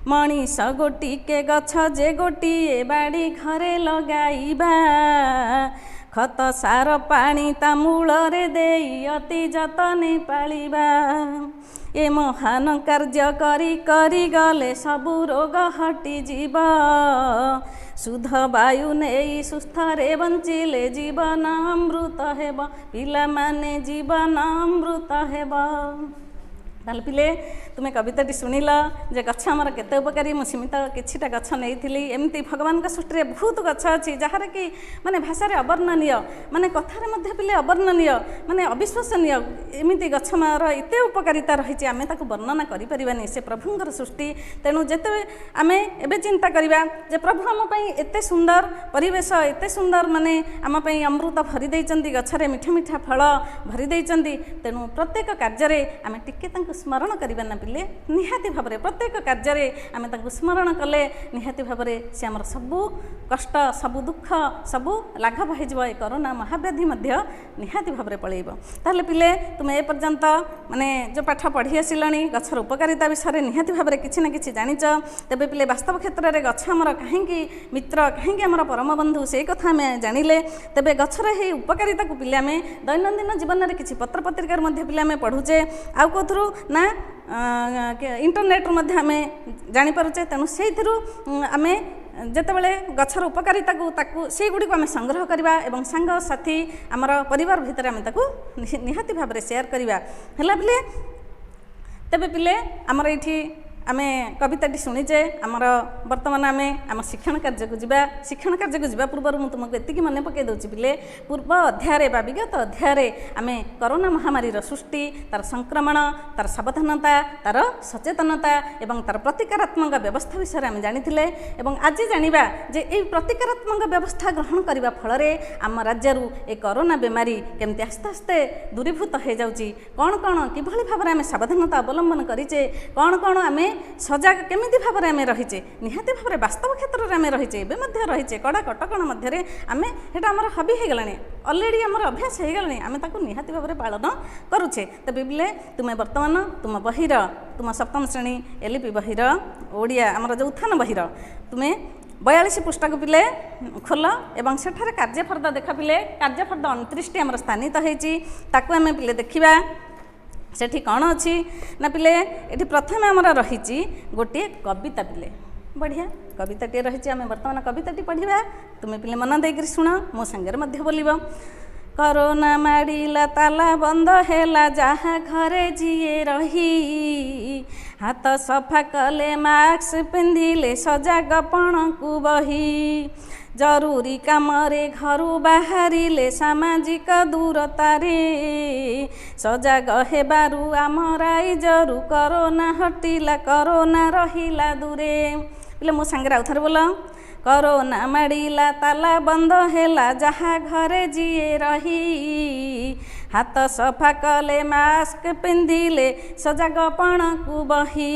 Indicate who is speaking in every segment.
Speaker 1: मनीष गोटिके गछ जे गोटिए बाड़ी घरे लगाइबा खत सार पानी ता मूलरे देई अति जतने पालिबा ए महान कार्य करी करी गले सबु रोग हटि जीव शुद्ध वायु नहीं सुस्थ रे बंचिले जीवन अमृत हेब पिला माने जीवन अमृत हेब ताल पिले तुम्हें कविताटी शुणिल जे गछ आमर केते उपकारी मु सीमित किछिटा गछ नहीं एमती भगवान का सृष्टि बहुत गछ अच्छी जार कि माने भाषा रे अवर्णनीय माने कथारे मध्य पिले अवर्णनीय माने अविश्वसनीय एमती गछ मार एते उपकारिता रही आमे ताकू वर्णना करि परिबानी से प्रभुंकर सृष्टि तेणु जेते आमे एबे चिंता करिबा जे प्रभु आम पई एते सुंदर परिवेश एते सुंदर माने आम पई अमृत भरी दैचंती गछरे मीठा मीठा फल भरी दैचंती तेणु प्रत्येक कार्य रे आमे टिके तांको स्मरण करिबा ना पिले निहाती भाव में प्रत्येक कार्य आमे तांको स्मरण कले निहाती भाव में से आमर सबू कष्ट सबू दुख सबू लाघव हो कोरोना महाव्याधि मध्य निहाती भाव में पलैब ताहले पिले तुमे ए पर्यंत माने जो पाठ पढ़ी आसिलनी गछर उपकारिता विषय निहाती भाव में किछि ना किछि जानिच तेबे पिले वास्तव क्षेत्र में गछ आमर कहीं मित्र कहीं आमर परम बंधु से कथा आमे जानिले तेबे गछर हे उपकारिता को पिले आमे दैनंदिन जीवन में किछि पत्र पत्रिका मध्य पिले आमे पढुचे आउ कोथरु ना इंटरनेट मध्य आमे जानि पारुचे तेणु से आमे जेतेबेले गछर उपकारिता को ताकू से गुडी को आमे संग्रह करबा एवं संग साथी आमर परिवार भितर आमे ताकू निहाती भाव में शेयर करबा हला पिले तेबे पिले आमर एठी आमे कविताटी शुणीचे आमर वर्तमान आमे आम शिक्षण कार्य को जीवा शिक्षण कार्य को जीवा पूर्व मुझे तुमको एतिकी मन पकई दूची पिले पूर्व अध्याय बा विगत अध्याय आमे कोरोना महामारी सृष्टि तार संक्रमण तार सावधानता तार सचेतनता एवं तार प्रतिकारात्मक व्यवस्था विषय आमे जानिथिले एवं आज जानिबा जे ए प्रतिकारात्मक व्यवस्था ग्रहण करबा फल रे आम राज्यरू ए कोरोना बेमारी केमती आस्ते आस्ते दूरीभूत हो जाउची कोन कोन किभली भाव आमे सावधानता अवलंबन करिचे कोन कोन आमे सजग केमिति भाव में आमे रहिचे निहाती भाव में वास्तव क्षेत्र में आमे रहिचे एबे मध्य रहिचे कड़ा कटकण मध्य रे आमे हेटा हमर हबी हे गलानी ऑलरेडी हमर अभ्यास हे गलानी आमे ताकू निहाती भाव में पालन करूचे तबे बिले तुमे वर्तमान तुम बहिर तुम सप्तम श्रेणी एलपी बहिर ओडिया हमर जो उत्थान बहिर तुमे 42 पुस्तक पिले खोल एवं सेठारे कार्यफर्द देखा पिले कार्यफर्द 29 टी हमर स्थानित हेची ताकू आमे पिले देखिबा सेठी कौन अच्छी ना पिले ये प्रथम आमर रही गोटे कविता पिले बढ़िया कविताटी रही आम बर्तमान कविताटी पढ़ा तुम्हें पिले मन देकर शुण मो सांगे बोल कोरोना माड़िला ताला बंद हैला जहाँ घरे जीए रही हाथ सफा कले मास्क पिंधिले सजागपण को बही जरूरी काम रे घरू बाहरिले सामाजिक दूरता रे सजाग हेबारू आमर आइजरू कोरोना हटिला कोरोना रहिला दूरे पिले मो सांगे आउ थरे बोल कोरोना माड़िला ताला बंद हैला जहाँ घरे जीए रही हाथ सफा कले मास्क पिंधिले सजागपण को बही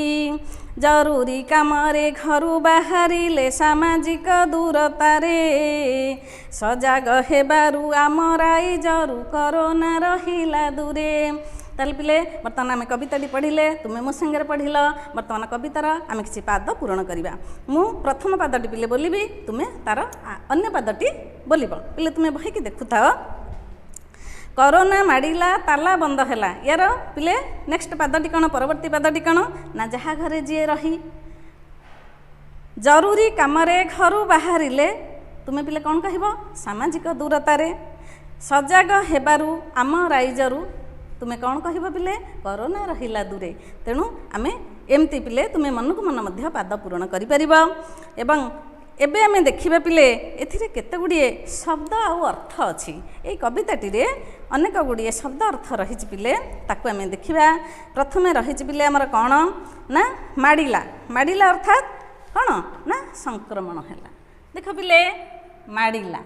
Speaker 1: जरूरी काम रे घरू बाहरिले सामाजिक दूरता रे सजाग हेबारू आमर आइजरू कोरोना रहिला दूरे ताल पिले बर्तमान आम कविताटी पढ़िले तुम्हें मो सांगे पढ़िल बर्तमान कवितार आम किसी पाद पूरण करवा मु प्रथम पादटी पिले बोलिबी तुम्हें तार अन्य पादटी बोलिब पिले तुम्हें बही कि देखुथा कोरोना माड़िला ताला बंद हैला यार पिले नेक्स्ट पादटी कौन परवर्ती पादटी कौन ना जहाँ घरे जीए रही जरूरी काम रे घरू बाहरिले तुम्हें पिले कौन कहब सामाजिक दूरता रे सजाग हेबारू आम राइजरू तुम्हें कौन कहब पिले कोरोना रहिला दूरे तेणु आमे एमती पिले तुम्हें मन को मन मध्य पाद पूरण करि परिबा एवं एबे आमे देखिबा पिले एथिरे केते गुडिए शब्द आ अर्थ अछि ए कविताटी रे अनेक गुडिए शब्द अर्थ रहिछि पिले ताकू आमे देखिबा प्रथमे रहिछि पिले हमर कोन ना माडिला माडिला अर्थात कोन ना संक्रमण हैला देख पिले माडिला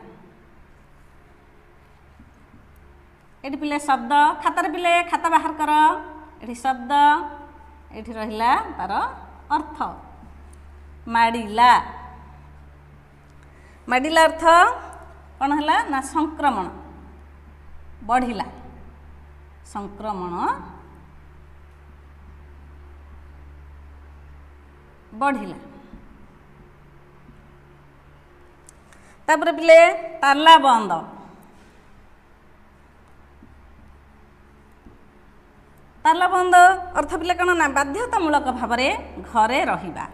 Speaker 1: एठी पिले शब्द खातार पिले खाता बाहर कर एठी शब्द एठी रहिला तार अर्थ माडिला माडिला अर्थ कौन है ना संक्रमण बढ़िला संक्रमण बढ़िला तापर पिले ताला बंद ताला बंद अर्थ पिले कौन ना बाध्यतामूलक भाव घरे रहिबा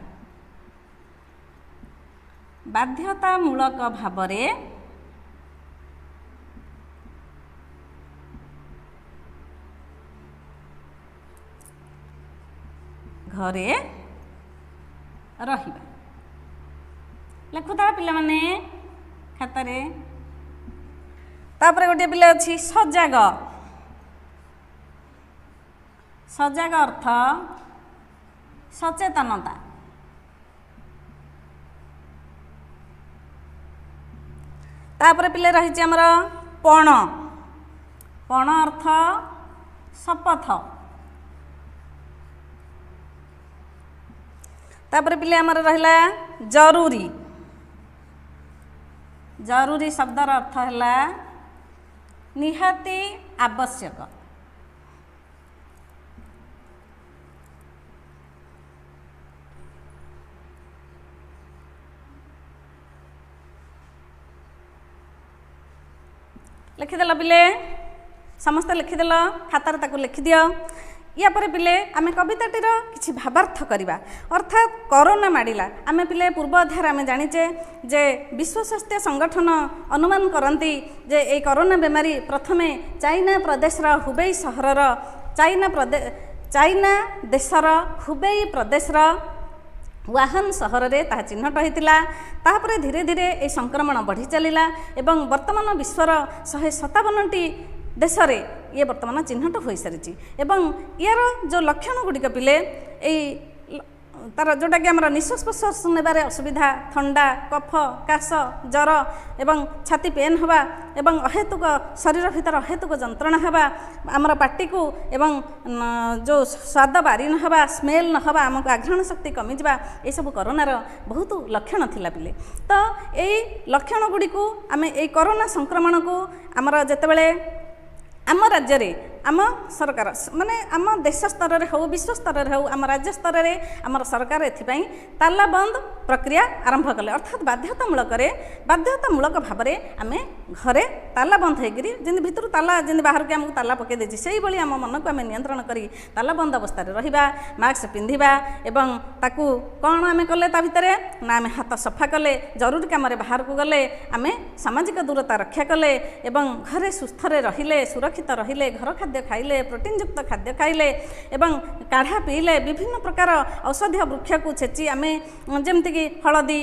Speaker 1: बाध्यतामूलक भाव घरे रहिबा लिखुता पिला माने खाता रे तापर गोटे पिले अछि सजाग सजाग अर्थ सचेतनता तापर पिले रही आमर पण पण अर्थ शपथ तापर पिले आमर रहिला जरूरी जरूरी शब्दर अर्थ है निहाती आवश्यक लिखिदेल पिले समस्त लिखिदेल खातार ताकू लिखिदि या पर पिले आमे कविताटीर किछि भावार्थ करवा अर्थात कोरोना माडिला आमे पिले पूर्व अध्याय आमे जानिचे जे विश्व स्वास्थ्य संगठन अनुमान करती जे ए कोरोना बेमारी प्रथमे चाइना प्रदेशर हुबेई सहरर चाइना देशर हुबेई प्रदेशर वुहान सहर रे ता चिन्हट होता तापर धीरे धीरे ये संक्रमण बढ़ी चलला एवं वर्तमान विश्वर 157टी देश रे ये वर्तमान चिन्हट हो सारी एवं यार जो लक्षण गुड़िक पिले तार जोटा कि आम निश्वास प्रश्वास नेबारे असुविधा ठंडा कफ काश जर एवं छाती पेन हवा एवं अहेतुक शरीर भीतर अहेतुक जंत्रणा हवा आमर पार्टी को एवं जो स्वाद बारी न हवा स्मेल न हवा आमको आघ्राण शक्ति कमी जा ये सब कोरोनार बहुत लक्षण थिला पिले तो यही लक्षण गुड़ी को आम ये कोरोना संक्रमण को आमर जेतेबेले आम राज्य रे आम सरकार माने आम देश स्तर रे हो विश्व स्तर रे हो आम राज्य स्तर रे आम सरकार एथिपाई ताला बंद प्रक्रिया आरंभ कले अर्थात बाध्यतामूलक भाव आम घरे ताला बंद होगी जमी भितर ताला जमी बाहर के आमको ताला पकई देछि सेही भली आम मन को आम नियंत्रण करी ताला बंद अवस्था रहिबा मास्क पिंधिबा एवं ताकू कौन आम कले ता भितरे ना आम हाथ सफा कले जरूरी काम बाहर को गले आम सामाजिक दूरता रक्षा कले एवं घरे सुस्थ रहिले सुरक्षित रहिले घर खाद्य खाइले प्रोटीन युक्त खाद्य खाइले एवं काढ़ा पीले विभिन्न प्रकार औषधीय वृक्ष को छेची आम जमती कि हलदी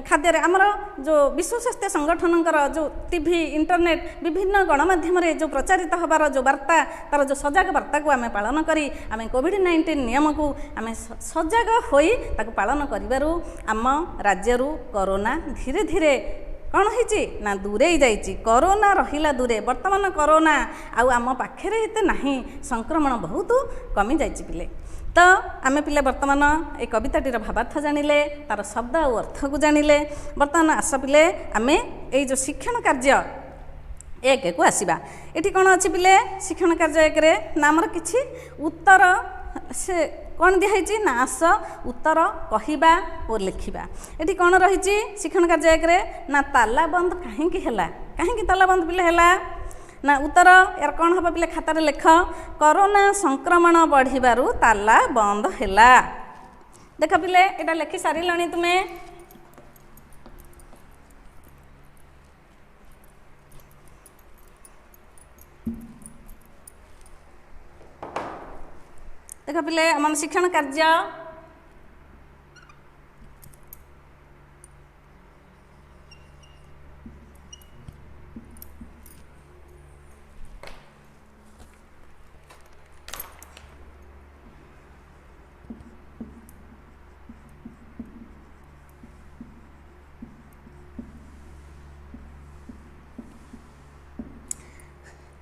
Speaker 1: खाद्य आमर जो विश्व स्वास्थ्य संगठन जो टीवी इंटरनेट विभिन्न गणमाध्यम जो प्रचारित होबार जो वार्ता तार जो सजग वार्ता को आम पालन करी आम कोविड-19 नियम को आम सजग होई ताकू पालन करिबारु आम राज्यरू कोरोना धीरे धीरे कौन होइछि ना दूरे जाइछि कोरोना रहिला दूरे वर्तमान कोरोना आउ आम पाखे एते नाही संक्रमण बहुत कमी जाइछि पिले तो आम पिले वर्तमान ये कविताटीर भावार्थ जानिले तार शब्द और अर्थ को जानिले वर्तमान आस पिले आम ये जो शिक्षण कार्य एक को आसवा ये कौन अच्छी पिले शिक्षण कार्य एक ना आमर किछि उत्तर से कौन दिखाई ना आस उत्तर कहवा और लिखा ये कौन रही शिक्षण कार्य एक ना ताला बंद कहीं ताला बंद पिले है ना उत्तर यार कौन हम पिले खातार लेख कोरोना संक्रमण बढ़िबारु ताला बंद है देख पिले यहाँ लिखि सारे तुम्हें देख पिले आम शिक्षण कार्य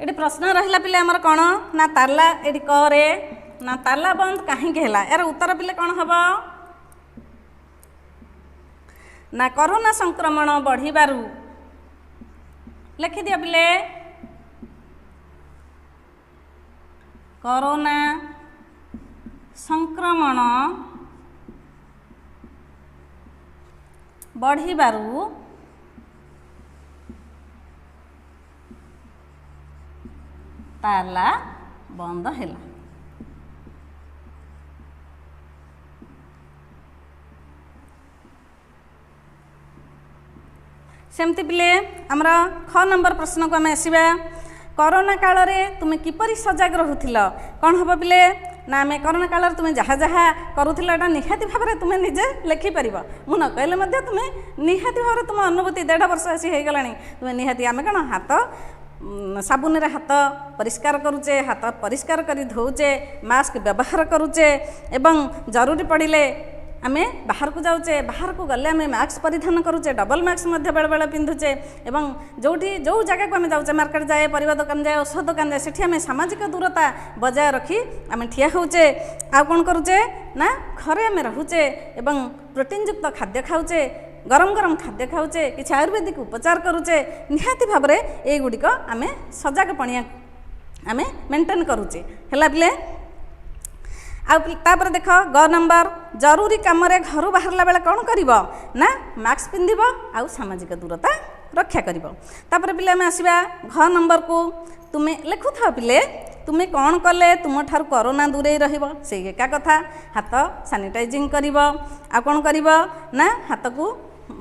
Speaker 1: ये प्रश्न रहा पिले आमर कौन ना ताला ये करे ना ताला बंद कहीं यार उत्तर पिले कौन हम ना कोरोना संक्रमण बढ़िबारु लिखि दिया पिले कोरोना संक्रमण बढ़िबारु ताला बंद हैला। सेमती पिले आमर ख नंबर प्रश्न को आम आसवा कोरोना काल रे तुम किपरि सजग रहुथिल कौन हम पिले ना आम कोरोना काल रे तुम जहाँ जहाँ करुथिल एटा निहाती भाव में तुम निजे लिखि पारिबो मु न कहले मध्य तुम निहाती भाव में तुम अनुभूति 1.5 वर्ष आसी हो गलानी तुम निहाती आम कौन हाथ साबुन रे हाथ परिष्कार करुचे हाथ परिष्कार करी धोचे मास्क व्यवहार करुचे एवं जरूरी पड़िले आमे बाहर को जाऊचे बाहर को गले आमे मास्क परिधान करुचे डबल मास्क बेले बेले पिंधुचे एवं जोठी जो जगह को आमे जाऊचे मार्केट जाए परिवा दुकान जाए औषध दुकान जाए सेठी आमे सामाजिक दूरता बजाय रखी आमे ठिया होचे आ कोन करुचे ना घरे आमे रहुचे एवं प्रोटीन युक्त खाद्य खाऊचे गरम गरम खाद्य खाऊचे किसी आयुर्वेदिक उपचार करुचे निहाती भाव में ये गुड़िक आमे सजग पणिया आमे मेंटेन करुचे हैला पिले आपर देख ग नंबर जरूरी कम घर बाहरला बेले कौन कर ना मास्क पिंधिब आउ सामाजिक दूरता रक्षा कर पिले आम आसवा घ नंबर को तुम्हें लिखु था पिले तुम्हें कौन कले तुम ठार कोरोना दूरे रहिबो से एका कथा हाथ सानिटाइजिंग करिब आ कौन करिब ना हाथ को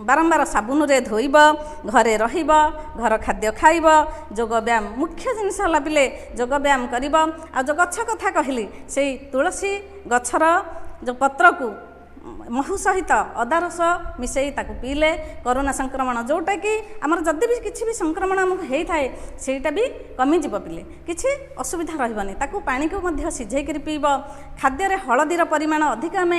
Speaker 1: बारंबार साबुन रे धोइब घरे रहिब घर खाद्य खाइब जोग व्यायाम मुख्य जिनिस हला पिले जोग व्यायाम करिब आ जो गछ कथा कहली से तुलसी गछर जो पत्र को महू सहित अदा रस मिसई ताकू पीले कोरोना संक्रमण जोटा कि आमर जदि भी किसी भी संक्रमण आमको होता है सेटा भी कमिज पिले किसी असुविधा रही ताकू पानी को मध्य सिझेक पीब खाद्य हलदीर परिमाण अधिक आम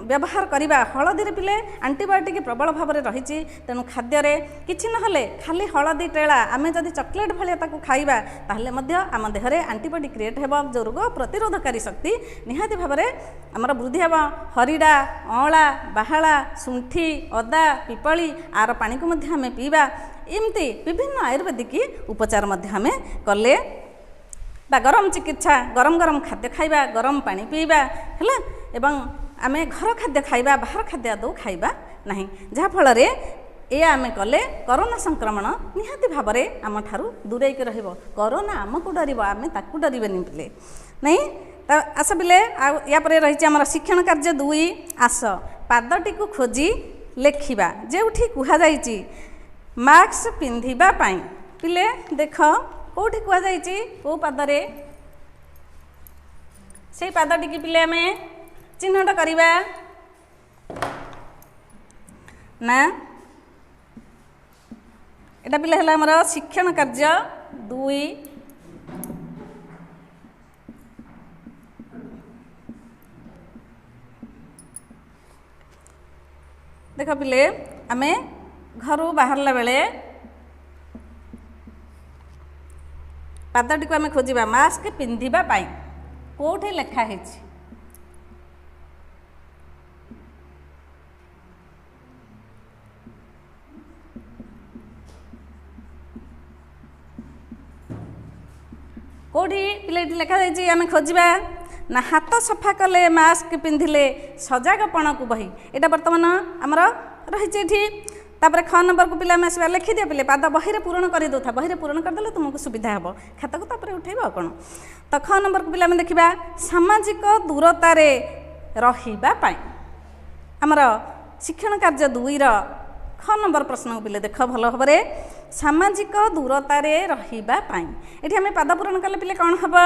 Speaker 1: व्यवहार करवा हलदी पिले आंटीबायोटिक प्रबल भाव में रही तेणु खाद्य किसी ना खाली हलदी टेला आम जदि चॉकलेट भाया खाइबा ताहले मध्य आम देहरे आंटीबॉडी क्रिएट हेबो जो रोग प्रतिरोधकारी शक्ति निहाती भाव में आमर वृद्धि हेबो हरिडा अँला बाहाला शुंठी अदा पिपली आर पानी को मध्य आम पीवा एमती विभिन्न आयुर्वेदिक उपचार मध्य आम कले बा गरम चिकित्सा गरम गरम खाद्य खाइबा गरम पानी पीवा है एवं आम घर खाद्य खाइबा बाहर खाद्य आदौ खाइबा नहीं जहाँ फल ये आम कले कोरोना संक्रमण निहाती भाव में आम ठारू दूरेक रहिबो कोरोना आमको डरिबो आम ताकू डरिबेनी पिले नहीं आस पिले या पर रही आम शिक्षण कार्य 2 आस पादटी को खोजी लेखिबा जेउठी कुहा जाइछि मास्क पिंधिबा पाई पिले देख कोठी कुहा जाइछि को पादरे से पादटी की पिले आम चिन्हट करिबा ना एटा पिले हला हमर शिक्षण कार्य 2 देख पिले आम घर बाहरला बेले पादटी को आम खोजा मास्क पिंधिबा पाई कोठे लेखा है कोठी पिले लेखा आम खोजा ना हाथ सफा कले मास्क पिंधिले सजगपण को बही एटा बर्तमान आमर रही तापर ख नंबर को पिला आसवा लिखि दिया पिले पाद बही पूरण कर दो बही पूरण करदे तुमको सुविधा हे खाता को तापर उठेब कौन तो ख नंबर को पिला देखा सामाजिक दूरता रहिबा पाई आमर शिक्षण कार्य 2 ख नंबर प्रश्न को पिले देख भल भाव सामाजिक दूरता रहिबा पाई एठी आम पाद पूरण कले पिले कौन हम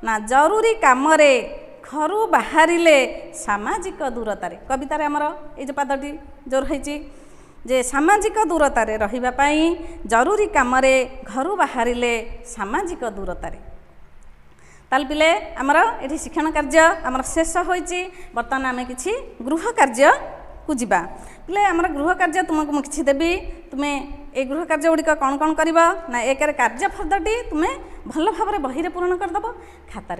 Speaker 1: ना जरूरी काम रे घर बाहरिले सामाजिक दूरता कवितार आमर ये पादटी जो रही जे सामाजिक दूरता रहिबा पाई जरूरी काम रे घर बाहरिले सामाजिक दूरता ताल पिले आमर ये शिक्षण कार्य आमर शेष होइछि बर्तमान आम किछि गृह कार्य को जीवा पिले आमर गृह कार्य तुमको मुझे किछि देबी तुम्हें ए गृह कार्य गुड़िक कौन कौन कर ना एक कार्य फर्दटी तुम्हें भल भाव में बही पूरण करदेव खातार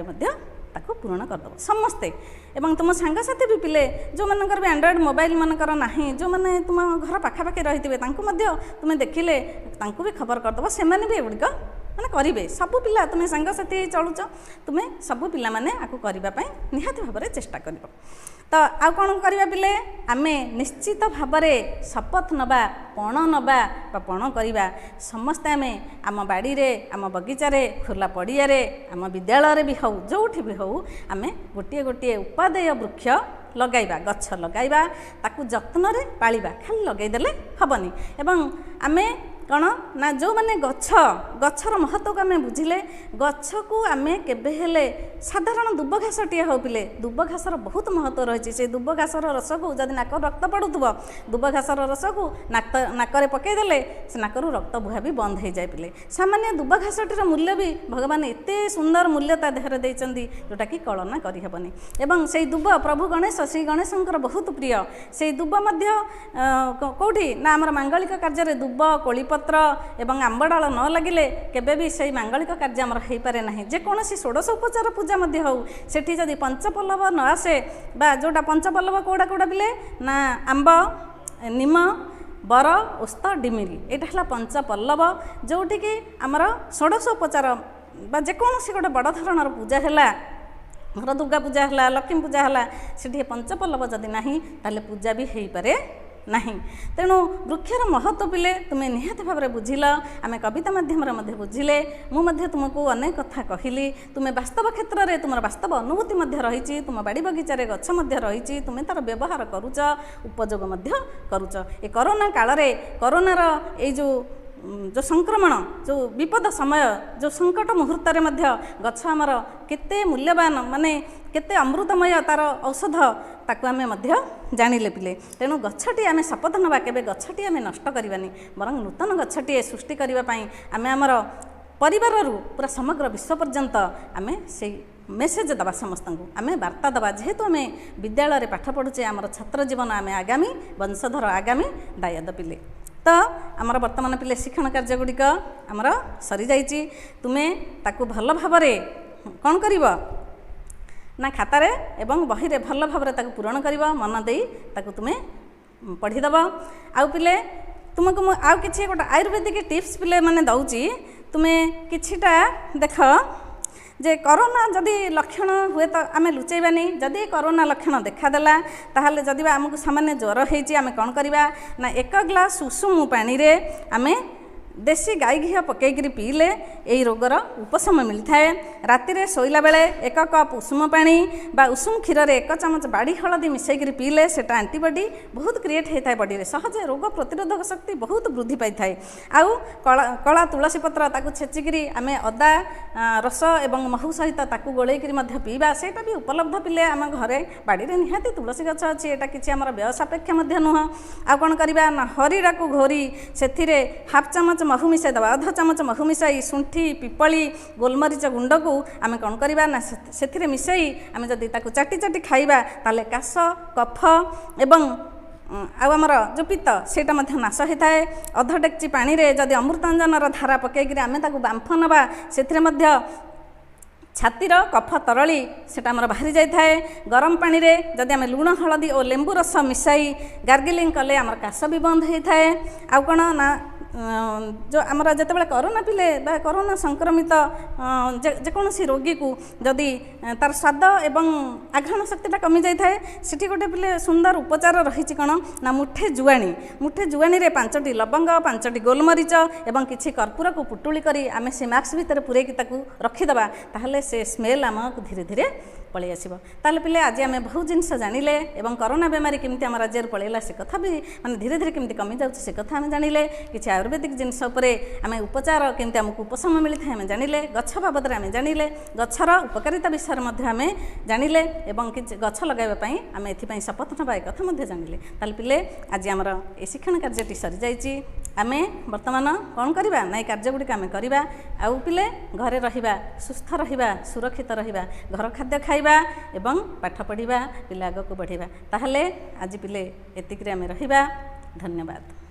Speaker 1: ताको पूरण करदेव समस्ते एवं तुम सांगसाथी भी पिले जो मनकर भी एंड्रॉइड मोबाइल मनकर नहीं जो मैंने तुम घर पाखापाखि रही तुम्हें देखिले भी खबर करदेव से भी एगुड़िक ମାନେ करेंगे सबू पिला तुम्हें सांगसाथी चलुच तुम्हें सबू पिला माने आकु करने निहाती भाव में चेष्टा कर तो आउ कौन करवा पिले आमे निश्चित भाव में शपथ नवा पण नवा पण करवा समस्ते आमे आम बाड़ी रे आम बगीचारे खोला पड़िया आम विद्यालय भी हूँ जोठी भी हूँ आमे गोटे गोटे उपादेय वृक्ष लगाइबा गछ लगाइबा ताकू जत्न रे पालिबा खाली लगेदेले हबनी एवं आमे कौन ना जो मैंने गछर महत्व को आम बुझिले गछ को आम केबेले साधारण दुब घासटे हो पिले दुब घासर बहुत महत्व रही से दुब घासर रस को जब नाक रक्त पड़ुव दुब घासर रस को नाकरे पकईदेले से नाकर रक्त बुहा भी बंद हो जाए पिले सामान्य दुब घासटीर मूल्य भी भगवान एत सुंदर मूल्य ता देहरे देइचंदी जोटा कि कल्पना करहबनी एवं से दुब प्रभु गणेश श्री गणेशंकर बहुत प्रिय से दुब मध्य कौटी ना आमर मांगलिक कार्य दुब कोलीपत्र एवं आंबडाल न लगिले केबे भी से मांगलिक कार्य आमर हो पारे ना जेकोसी षोडश उपचार पूजा मध्य हो सेठी जदि पंचपल्लव न आसे बा जोटा पंचपल्लव कौड़ा कौड़ा बिले ना आंब निम बर ओस्त डिमिरी यहाँ है पंचपल्लव जोटि कि आमर षोडश उपचार बा जेकोसी गोटे बड़ धरणर पूजा है घर दुर्गा पूजा है लक्ष्मी पूजा है से पंचपल्लव जदि ना ताले पूजा भी हो पारे नहीं तेणु वृक्षर महत्व पिले तुम्हें निहाती भाव में बुझिल आम कविता मध्यम बुझिले मुझे तुमको अनेक कथा कहली तुम्हें वास्तव क्षेत्र में तुम वास्तव अनुभूति रही तुम बाड़ी बगीचार गछ रही तुम्हें तार व्यवहार करुच उपयोग करुच ए कोरोना काल रे कोरोनार ये जो संक्रमण जो विपद समय जो संकट मुहूर्त गछ आमर केते मूल्यवान माने केते अमृतमय तार औषध ताकू आमे जानिले पिले तेणु गछटी आमे शपथ नवा केबे गछटी आमे नष्ट करबानी बरं नूतन गछटी सृष्टि करबा पई आमे आमर परिवार पूरा समग्र विश्व पर्यंत आमे से मेसेज दबा समस्त को आमे वार्ता दबा जेहेतु आमे विद्यालय पाठ पढ़ुचे आमर छात्र जीवन आमे आगामी वंशधर आगामी दायद पिले तो आमर वर्तमान पिले शिक्षण कार्य गुड़िक आमर सरी जाइए तुम्हें ताकू भल भाव कौन कर ना खातारे एवं बही रे भल भाव ताकू पूरण कर मन दे ताकू तुम्हें पढ़ीदेव आउ पिले तुमको मु आउ किछि गोटे आयुर्वेदिक टिप्स पिले माने दउची तुम्हें किछिटा देख जे कोरोना जदि लक्षण हुए तो आम लुचेबानी जदि कोरोना लक्षण देखादेला ताहले जदि आमको सामान्य ज्वर होइछि आम कौन करवा ना 1 ग्लास उषुम पानी रे आम देशी गाई घी पकईकरी पीले यही रोगर उपशम मिलता है राति रे शोला बेले 1 कप उषुम पानी बा उषुम क्षीर रे 1 चामच बाड़ी हलदी मिसईकरी पीले सेटा एंटीबॉडी बहुत क्रिएट होता है बॉडी रे सहजे रोग प्रतिरोधक शक्ति बहुत वृद्धि पाई थाए आउ कला तुलसी पत्र ताकू छेचिकी आम अदा रस एवं महू सहित ताकू गोलेकरी मध्य पीवा सेटा भी उपलब्ध पिले आम घरे बाड़ी रे निहाती तुलसी गछ अच्छी एटा किछि आमर व्यय सापेक्ष मध्य नुह आ कौन करवा ना हरीरा को घोरी से हाफ चामच महू मिसाई दबा अध चामच महू मिसाई शुंठी पिपली गोलमरीच गुंड को आम कौन करवा ना से मिसाई आम जदि ताकू चाटी चाटी खाइबा ताले काश कफ एवं आमर जो पित्त सेटा नाश होता है अध डेक्ची पानी रे जदि अमृतांजनर धारा पकईकरी आम ताकू बांफ नवा से छातीर कफ तरली सेटा आमर बाहरी जाए गरम पानी रे जदि आम लुण हलदी और लेंबू रस मिसाई गार्गिलिंग कले आमर काश भी बंद होता है आउ कौन ना जो आमर जिते कोरोना पिले बा कोरोना संक्रमित जेकोसी रोगी को जदि तार स्वाद एवं आघ्राण शक्तिटा कमी जाए सेठी गोटे पिले सुंदर उपचार रही कौन ना मुठे जुआणी रे 5टी लवंग 5टी गोलमरीच एवं किछि कर्पूर को पुटुली करी आमे से मास्क भितर पुरेकी ताकू रखीदबा ताहले से स्मेल आमको धीरे धीरे पलि आसो ताले पिले आज आम बहुत जिनस जानिले एवं कोरोना बेमारी केमती आम राज्य पलैला से कथा भी माने धीरे धीरे केमती कमी जाउछ से कथा आम जानिले किछि आयुर्वेदिक जिनस उपरे आम उपचार केमती आमको उपशम मिलता है आम जानिले गछ बाबद आम जानिले गछर उपकारिता विषय मध्ये आम जानिले एवं किछि गछ लगाइबा पई आम एथि शपथ नबा कथा मध्ये जानिले ताले पिले आज आमर ए शिक्षण कार्यटी सरी जाइछि आम वर्तमान कौन करवा ना कार्य गुड़िक आम करवा आउ पिले घरे रहिबा सुस्थ रहिबा सुरक्षित रहिबा घर खाद्य खाइबा एवं पाठ पढ़िबा पिला आगक बढ़िबा ताहले आज पिले एतिकरे आम रहिबा धन्यवाद।